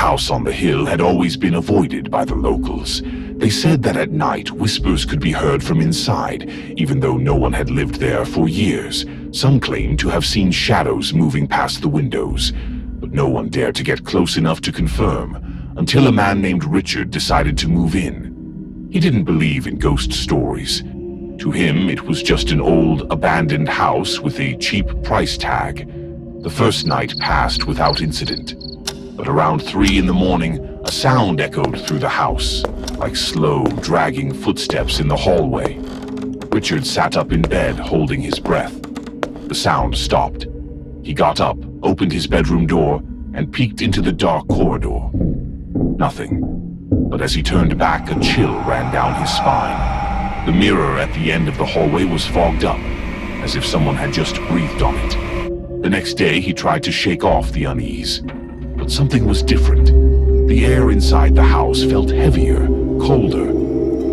house on the hill had always been avoided by the locals. They said that at night, whispers could be heard from inside, even though no one had lived there for years. Some claimed to have seen shadows moving past the windows, but no one dared to get close enough to confirm, until a man named Richard decided to move in. He didn't believe in ghost stories. To him, it was just an old, abandoned house with a cheap price tag. The first night passed without incident, but around 3 in the morning, a sound echoed through the house, like slow, dragging footsteps in the hallway. Richard sat up in bed, holding his breath. The sound stopped. He got up, opened his bedroom door, and peeked into the dark corridor. Nothing. But as he turned back, a chill ran down his spine. The mirror at the end of the hallway was fogged up, as if someone had just breathed on it. The next day, he tried to shake off the unease, but something was different. The air inside the house felt heavier, colder.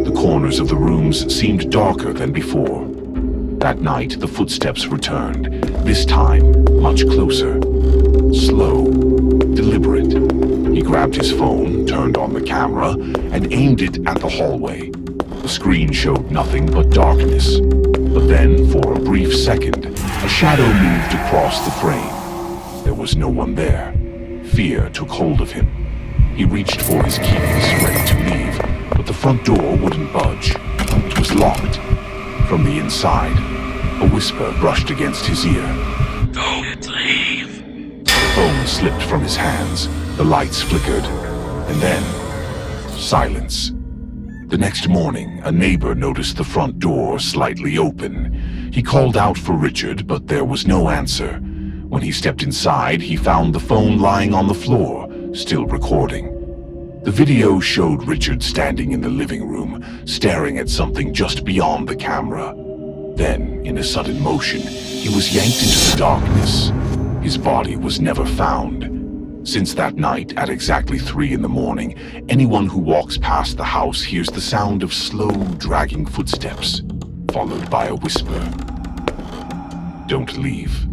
The corners of the rooms seemed darker than before. That night, the footsteps returned, this time much closer. Slow, deliberate. He grabbed his phone, turned on the camera, and aimed it at the hallway. The screen showed nothing but darkness. But then, for a brief second, a shadow moved across the frame. There was no one there. Fear took hold of him. He reached for his keys, ready to leave, but the front door wouldn't budge. It was locked. From the inside, a whisper brushed against his ear. Don't leave. The phone slipped from his hands, the lights flickered, and then, silence. The next morning, a neighbor noticed the front door slightly open. He called out for Richard, but there was no answer. When he stepped inside, he found the phone lying on the floor, still recording. The video showed Richard standing in the living room, staring at something just beyond the camera. Then, in a sudden motion, he was yanked into the darkness. His body was never found. Since that night, at exactly 3 in the morning, anyone who walks past the house hears the sound of slow, dragging footsteps, followed by a whisper. Don't leave.